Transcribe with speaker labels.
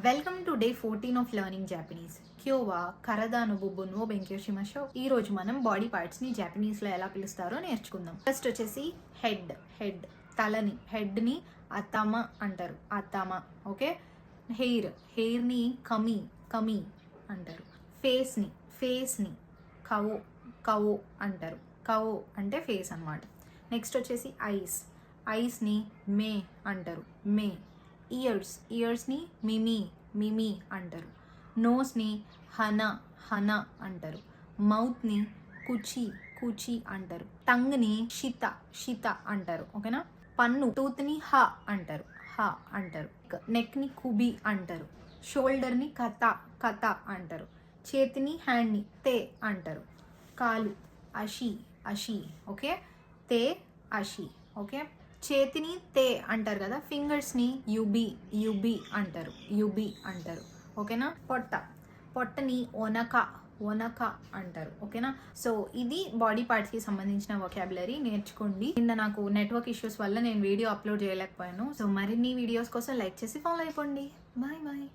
Speaker 1: Welcome to day 14 of learning Japanese. క్యోవా కరదా నుబుబు నో బెంక్యోషిమాషో. ఈ రోజు మనం బాడీ పార్ట్స్ ని జాపనీస్ లో ఎలా పిలుస్తారో నేర్చుకుందాం. ఫస్ట్ వచ్చేసి హెడ్ తలని, హెడ్ ని అతామ అంటారు, అతామ. ఓకే. హెయిర్ ని కమి అంటారు. ఫేస్ ని కవో అంటారు. కవో అంటే ఫేస్ అన్నమాట. నెక్స్ట్ వచ్చేసి ఐస్ ని మే అంటారు, మే. ఇయర్స్ ని మిమి అంటారు. నోస్ ని హన అంటారు. మౌత్ ని కుచి అంటారు. టంగ్ ని షిత అంటారు. ఓకేనా. పన్ను టూత్ ని హ అంటారు. నెక్ ని కుబి అంటారు. షోల్డర్ ని కథ అంటారు. చేతిని హ్యాండ్ ని తే అంటారు. కాలు అషి. ఓకే. తే అషి. ఓకే. చేతిని తే అంటారు కదా. ఫింగర్స్ ని యుబి అంటారు. ఓకేనా. పొట్టని ఒనక అంటారు. ఓకేనా. సో ఇది బాడీ పార్ట్స్ కి సంబంధించిన వొకాబులరీ. నేర్చుకోండి. నిన్న నాకు నెట్వర్క్ ఇష్యూస్ వల్ల నేను వీడియో అప్లోడ్ చేయలేకపోయాను. సో మరిన్ని వీడియోస్ కోసం లైక్ చేసి ఫాలో అయిపోండి. బాయ్.